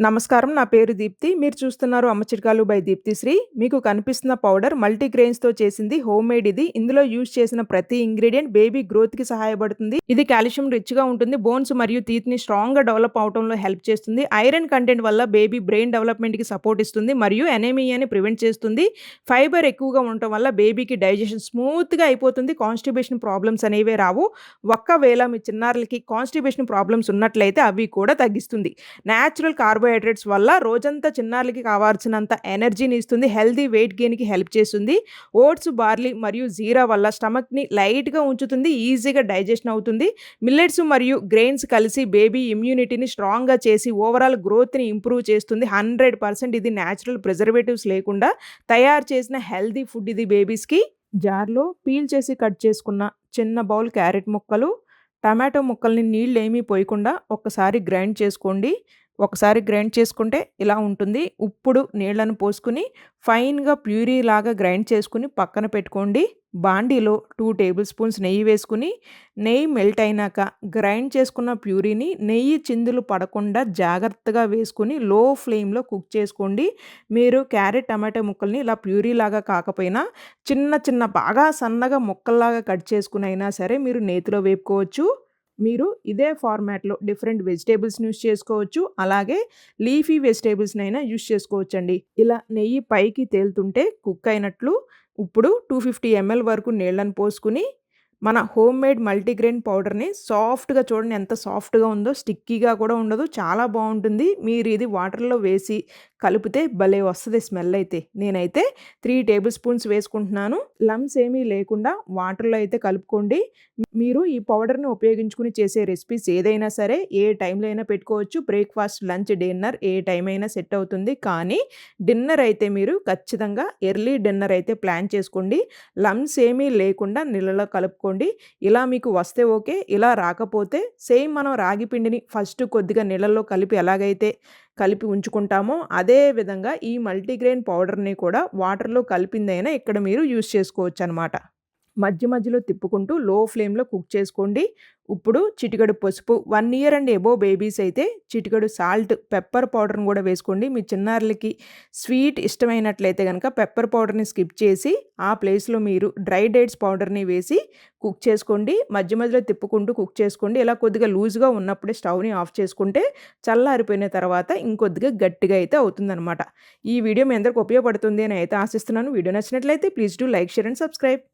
నమస్కారం. నా పేరు దీప్తి. మీరు చూస్తున్నారు అమ్మ చిట్కాలు బై దీప్తిశ్రీ. మీకు కనిపిస్తున్న పౌడర్ మల్టీగ్రెయిన్స్‌తో చేసింది. హోమ్‌మేడ్ ఇది. ఇందులో యూజ్ చేసిన ప్రతి ఇంగ్రీడియెంట్ బేబీ గ్రోత్‌కి సహాయపడుతుంది. ఇది కాల్షియం రిచ్‌గా ఉంటుంది. బోన్స్ మరియు టీత్‌ని స్ట్రాంగ్‌గా డెవలప్ అవ్వటంలో హెల్ప్ చేస్తుంది. ఐరన్ కంటెంట్ వల్ల బేబీ బ్రెయిన్ డెవలప్‌మెంట్‌కి సపోర్ట్ ఇస్తుంది మరియు అనీమియాని ప్రివెంట్ చేస్తుంది. ఫైబర్ ఎక్కువగా ఉండటం వల్ల బేబీకి డైజెషన్ స్మూత్‌గా అయిపోతుంది. కాన్‌స్టిపేషన్ ప్రాబ్లమ్స్ అనేవే రావు. ఒక్కవేళ మీ చిన్నారులకి కాన్‌స్టిపేషన్ ప్రాబ్లమ్స్ ఉన్నట్లయితే అవి కూడా తగ్గిస్తుంది. నేచురల్ కార్బోహైడ్రేట్స్ వల్ల రోజంతా చిన్నారులకి కావాల్సినంత ఎనర్జీని ఇస్తుంది. హెల్తీ వెయిట్ గెయిన్‌కి హెల్ప్ చేస్తుంది. ఓట్స్, బార్లీ మరియు జీరా వల్ల స్టమక్‌ని లైట్‌గా ఉంచుతుంది. ఈజీగా డైజెషన్ అవుతుంది. మిల్లెట్స్ మరియు గ్రెయిన్స్ కలిసి బేబీ ఇమ్యూనిటీని స్ట్రాంగ్‌గా చేసి ఓవరాల్ గ్రోత్‌ని ఇంప్రూవ్ చేస్తుంది. 100% ఇది నేచురల్ ప్రిజర్వేటివ్స్ లేకుండా తయారు చేసిన హెల్తీ ఫుడ్ ఇది బేబీస్‌కి. జార్‌లో పీల్ చేసి కట్ చేసుకున్న చిన్న బౌల్ క్యారెట్ ముక్కలు, టమాటో ముక్కల్ని నీళ్ళేమీ పోయకుండా ఒక్కసారి గ్రైండ్ చేసుకోండి. ఒకసారి గ్రైండ్ చేసుకుంటే ఇలా ఉంటుంది. ఇప్పుడు నీళ్ళను పోసుకుని ఫైన్‌గా ప్యూరీ లాగా గ్రైండ్ చేసుకుని పక్కన పెట్టుకోండి. బాండీలో 2 టేబుల్ స్పూన్స్ నెయ్యి వేసుకుని, నెయ్యి మెల్ట్ అయినాక గ్రైండ్ చేసుకున్న ప్యూరీని నెయ్యి చిందులు పడకుండా జాగ్రత్తగా వేసుకుని లో ఫ్లేమ్‌లో కుక్ చేసుకోండి. మీరు క్యారెట్, టమాటో ముక్కల్ని ఇలా ప్యూరీ లాగా కాకపోయినా చిన్న చిన్న బాగా సన్నగా ముక్కల్లాగా కట్ చేసుకుని అయినా సరే మీరు నేతిలో వేపుకోవచ్చు. మీరు ఇదే ఫార్మాట్‌లో డిఫరెంట్ వెజిటబుల్స్‌ని యూజ్ చేసుకోవచ్చు. అలాగే లీఫీ వెజిటబుల్స్‌నైనా యూజ్ చేసుకోవచ్చండి. ఇలా నెయ్యి పైకి తేలుతుంటే కుక్ అయినట్లు. ఇప్పుడు 250 ఎంఎల్ వరకు నీళ్ళని పోసుకుని మన హోమ్‌మేడ్ మల్టీగ్రెయిన్ పౌడర్‌ని సాఫ్ట్‌గా చూడండి ఎంత సాఫ్ట్‌గా ఉందో. స్టిక్కీగా కూడా ఉండదు. చాలా బావుంటుంది. మీరు ఇది వాటర్‌లో వేసి కలిపితే భలే వస్తది స్మెల్ అయితే. నేనైతే 3 టేబుల్ స్పూన్స్ వేసుకుంటున్నాను. లమ్స్ ఏమీ లేకుండా వాటర్‌లో అయితే కలుపుకోండి. మీరు ఈ పౌడర్‌ని ఉపయోగించుకుని చేసే రెసిపీస్ ఏదైనా సరే ఏ టైంలో అయినా పెట్టుకోవచ్చు. బ్రేక్‌ఫాస్ట్, లంచ్, డిన్నర్ ఏ టైం అయినా సెట్ అవుతుంది. కానీ డిన్నర్ అయితే మీరు ఖచ్చితంగా ఎర్లీ డిన్నర్ అయితే ప్లాన్ చేసుకోండి. లమ్స్ ఏమీ లేకుండా నీళ్ళలో కలుపుకోండి. ఇలా మీకు వస్తే ఓకే. ఇలా రాకపోతే సేమ్ మనం రాగి పిండిని ఫస్ట్ కొద్దిగా నీళ్ళల్లో కలిపి ఎలాగైతే కలిపి ఉంచుకుంటామో అదే విధంగా ఈ మల్టీగ్రెయిన్ పౌడర్‌ని కూడా వాటర్‌లో కలిపిందైనా ఇక్కడ మీరు యూజ్ చేసుకోవచ్చనమాట. మధ్య మధ్యలో తిప్పుకుంటూ లో ఫ్లేమ్‌లో కుక్ చేసుకోండి. ఇప్పుడు చిటికెడు పసుపు, 1 ఇయర్ అండ్ అబోవ్ బేబీస్ అయితే చిటికెడు సాల్ట్, పెప్పర్ పౌడర్‌ని కూడా వేసుకోండి. మీ చిన్నారులకి స్వీట్ ఇష్టమైనట్లయితే గనక పెప్పర్ పౌడర్‌ని స్కిప్ చేసి ఆ ప్లేస్‌లో మీరు డ్రై డేట్స్ పౌడర్‌ని వేసి కుక్ చేసుకోండి. మధ్య మధ్యలో తిప్పుకుంటూ కుక్ చేసుకోండి. ఇలా కొద్దిగా లూజ్‌గా ఉన్నప్పుడే స్టవ్‌ని ఆఫ్ చేసుకుంటే చల్లారిపోయిన తర్వాత ఇంకొద్దిగా గట్టిగా అయితే అవుతుందనమాట. ఈ వీడియో మీ అందరికి ఉపయోగపడుతుంది అని అయితే ఆశిస్తున్నాను. వీడియో నచ్చినట్లయితే please do like, share and subscribe.